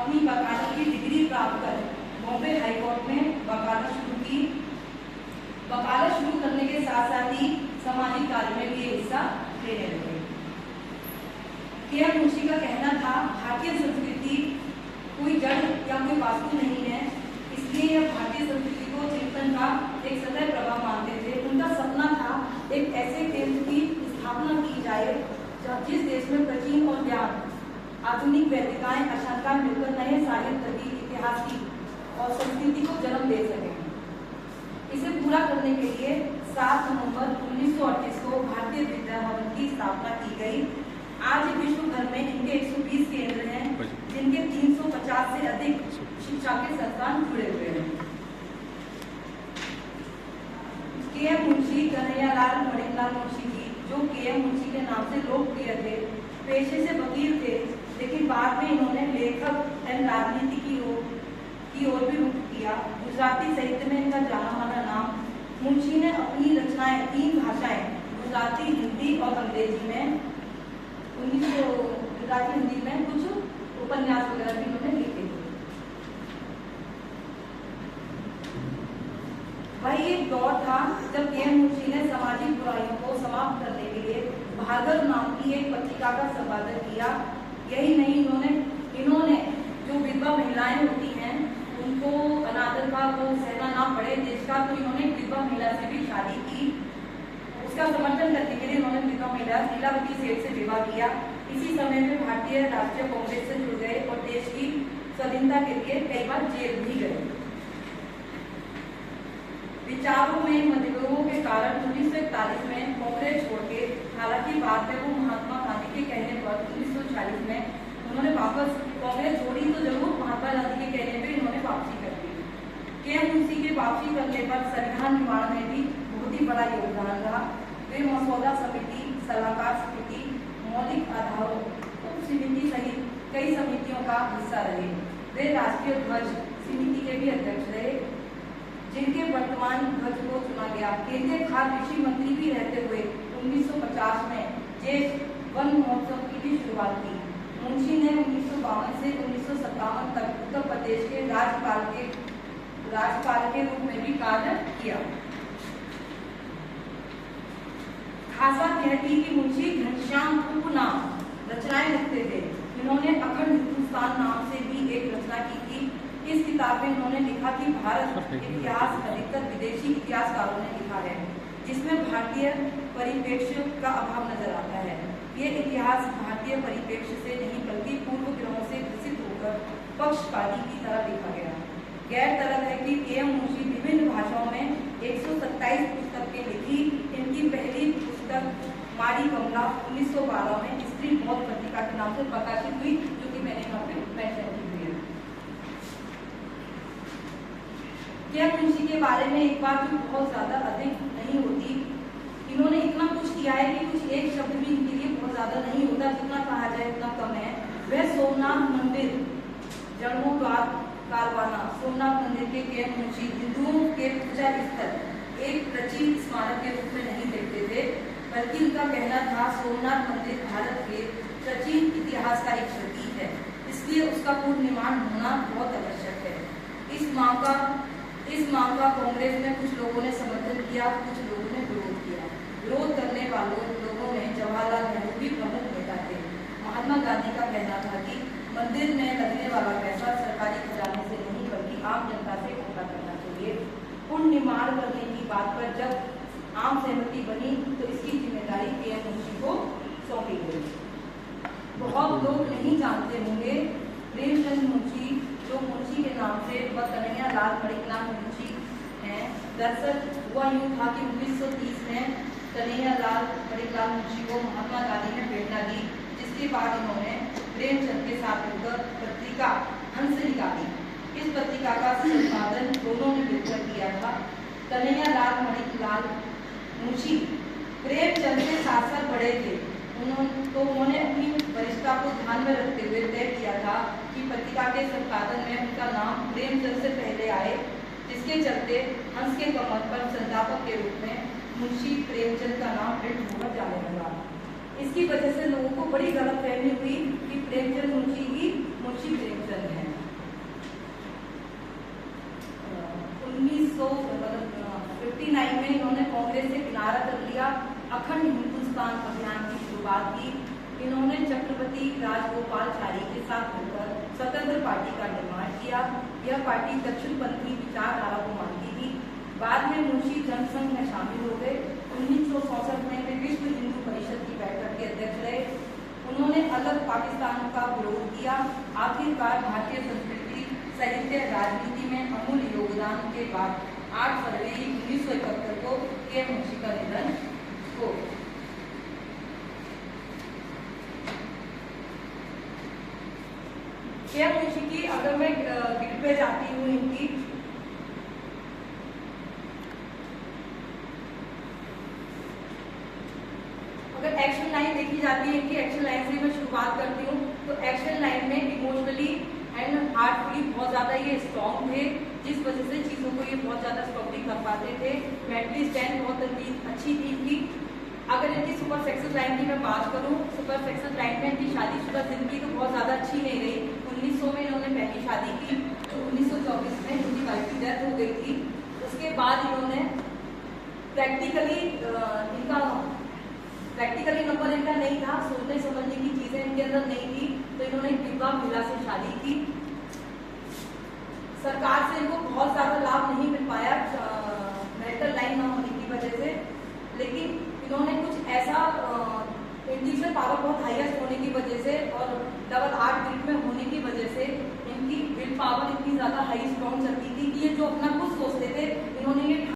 अपनी वकालत की डिग्री प्राप्त कर बॉम्बे हाईकोर्ट में वकालत शुरू की। वकालत शुरू करने के साथ साथ ही सामाजिक कार्य में भी हिस्सा लेने लगे। के.एम. मुंशी का कहना था, भारतीय संस्कृति कोई जड़ या कोई वास्तु नहीं है, इसलिए यह भारतीय संस्कृति को चिंतन का एक सतत प्रभाव मानते थे। उनका सपना था एक ऐसे केंद्र की स्थापना की जाए जिस देश में प्राचीन और ज्ञान, आधुनिक वैदिकाएं, आशंकाएं मिलकर नए साहित्य की, इतिहास की और संस्कृति को जन्म दे सके। इसे पूरा करने के लिए 7 नवंबर 1938 को भारतीय विद्या भवन की स्थापना की गई। आज विश्व भर में इनके 120 केंद्र हैं, जिनके 350 से अधिक शिक्षा के संस्थान जुड़े हुए हैं। के.एम. मुंशी कन्हैयालाल मणिलाल मुंशी जी, जो के.एम. मुंशी के नाम से लोकप्रिय थे, पेशे से वकील थे, लेकिन बाद में इन्होंने लेखक एवं राजनीति की ओर भी रुख किया। गुजराती साहित्य में इनका जाना माना नाम। मुंशी ने अपनी रचनाएं 3 भाषाएं गुजराती, हिंदी और अंग्रेजी में गुजराती हिंदी में कुछ उपन्यास वगैरह भी इन्होंने लिखे थे। वही एक दौर था जब के.एम. मुंशी ने सामाजिक बुराइयों को समाप्त करने के लिए भार्गव नाम की एक पत्रिका का संपादन किया। यही नहीं, इन्होंने जो विधवा महिलाएं होती हैं उनको अनादर का वो सहना ना पड़े देश का, तो इन्होंने विधवा महिला से भी शादी की। उसका समर्थन करने के लिए इन्होंने विधवा महिला लीलावती सेठ से विवाह किया। इसी समय में भारतीय राष्ट्रीय कांग्रेस से जुड़ गए और देश की स्वाधीनता के लिए कई बार जेल भी गए। विचारों में मतभेदों के कारण 1941 में कांग्रेस छोड़ के, हालांकि बाद में वो महात्मा गांधी के कहने पर 1940 में उन्होंने वापस कांग्रेस छोड़ी, तो जरूर महात्मा गांधी के कहने पे इन्होंने वापसी कर दी। के.एम. मुंशी के वापसी करने पर संविधान निर्माण में भी बहुत ही बड़ा योगदान रहा। वे मसौदा समिति, सलाहकार समिति, मौलिक आधारों उप समिति सहित कई समितियों का हिस्सा रहे। वे राष्ट्रीय ध्वज समिति के भी अध्यक्ष रहे, जिनके वर्तमान ध्वज को चुना गया। केंद्रीय खाद्य कृषि मंत्री भी रहते हुए 1950 में ज्येष्ठ वन महोत्सव की भी शुरुआत की। मुंशी ने 1952 से 1957 तक उत्तर प्रदेश के राज्यपाल के रूप में भी कार्य किया। खास बात यह थी कि मुंशी घनश्याम उपनाम रचनाएं लिखते थे। इन्होंने अखंड हिंदुस्तान नाम से भी एक रचना की थी। इस किताब में इन्होंने लिखा कि भारत इतिहास अधिकतर विदेशी इतिहासकारों ने लिखा है, जिसमें भारतीय परिप्रेक्ष्य का अभाव नजर आता है। ये इतिहास भारतीय परिप्रेक्ष्य से नहीं बल्कि पूर्व ग्रहों से ग्रसित होकर पक्षपाती की तरह लिखा गया। गैरतलब है कि के.एम. मुंशी विभिन्न भाषाओं में 127 पुस्तकें लिखी। इनकी पहली पुस्तक मारी कमला 1912 में स्त्री मौत पत्रिका के नाम से प्रकाशित हुई, जो कि मैंने यहाँ पे मेंशन की हुई है। के.एम. मुंशी के बारे में एक बात जो बहुत ज्यादा अधिक नहीं होती, इन्होंने इतना कुछ किया है कि कुछ एक शब्द भी इनके लिए बहुत ज्यादा नहीं होता, जितना कहा जाए उतना कम है। वह सोमनाथ मंदिर जन्मोद्वार कारवाना सोमनाथ मंदिर के के.एम. मुंशी हिंदुओं के पूजा स्थल एक प्राचीन स्मारक के रूप में नहीं देखते थे, बल्कि उनका कहना था सोमनाथ मंदिर भारत के प्राचीन इतिहास का एक प्रतीक है, इसलिए उसका पुनर्निर्माण होना बहुत आवश्यक है। इस मांग का कांग्रेस में कुछ लोगों ने समर्थन किया, कुछ लोगों ने विरोध किया। विरोध करने वालों लोगों में जवाहरलाल नेहरू भी प्रमुख नेता थे। महात्मा गांधी का कहना था कि मंदिर में लगने वाला पैसा सरकारी खजाने से नहीं बल्कि आम जनता से इकट्ठा करना चाहिए। पुनर्निर्माण करने की बात पर जब आम सहमति बनी तो इसकी जिम्मेदारी के.एम. मुंशी को सौंपी गई। बहुत लोग नहीं जानते होंगे प्रेमचंद मुंशी, जो मुंशी के नाम से कन्हैयालाल मणिलाल मुंशी हैं। दरअसल हुआ यूँ था कि 1930 में कन्हैयालाल मणिलाल मुंशी को महात्मा गांधी ने प्रेरणा दी, जिसके बाद उन्होंने प्रेमचंद के साथ मिलकर पत्रिका हंस निकाली। इस पत्रिका का संपादन दोनों ने मिलकर किया था। कन्हैयालाल मणिलाल मुंशी प्रेमचंद के साथ साथ बड़े थे, उन्होंने अपनी वरिष्ठता को ध्यान में रखते हुए तय किया था कि पत्रिका के संपादन में उनका नाम प्रेमचंद से पहले आए, जिसके चलते हंस के कमर पर संस्थापक के रूप में मुंशी प्रेमचंद का नाम प्रिंट होकर जाने लगा। इसकी वजह से लोगों को बड़ी गलतफहमी हुई कि प्रेमचंद मुंशी ही मुंशी प्रेमचंद हैं। श्रीमती राजगोपालचारी के साथ मिलकर स्वतंत्र पार्टी का निर्माण किया। यह पार्टी दक्षिणपंथी विचारधारा को मानती थी। बाद में मुंशी जनसंघ में शामिल हो गए। 1964 में वे विश्व हिंदू परिषद की बैठक के अध्यक्ष रहे। उन्होंने अलग पाकिस्तान का विरोध किया। आखिरकार भारतीय संस्कृति, साहित्य, राजनीति में अमूल्य योगदान के बाद 8 फरवरी 1971 को के मुंशी का निधन हो। के मुंशी की अगर मैं गिट पे जाती हूँ इनकी, अगर एक्शन लाइन देखी जाती है इनकी, एक्शन लाइन से मैं शुरुआत करती हूँ। तो एक्शन लाइन में इमोशनली एंड हार्टफुली बहुत ज्यादा ये स्ट्रॉन्ग थे, जिस वजह से चीजों को ये बहुत ज्यादा स्टॉपी कर पाते थे। मेंटली स्ट्रेंथ बहुत अच्छी थी इनकी। अगर इनकी सुपर सक्सेस लाइन की मैं बात करूँ, सुपर सक्सेस लाइन में इनकी शादीशुदा जिंदगी तो बहुत ज्यादा अच्छी नहीं रही। 1900 में इन्होंने पहली शादी की, तो 1924 में इनकी वाइफ की डेथ हो गई थी। उसके बाद इन्होंने प्रैक्टिकली नंबर इनका नहीं था, सोचने समझने की चीजें इनके अंदर नहीं थी, तो इन्होंने एक विधवा महिला से शादी की। सरकार से इनको बहुत ज्यादा लाभ नहीं मिल पाया मेरिटल लाइन ना होने की वजह से, लेकिन इन्होंने कुछ ऐसा इंडिविजुअल पावर बहुत हाईएस्ट होने की वजह से और डबल 8 ग्रिड में होने की वजह से इनकी विल पावर इतनी ज्यादा हाई स्ट्रॉन्ग चलती थी कि ये जो अपना कुछ सोचते थे, इन्होंने ये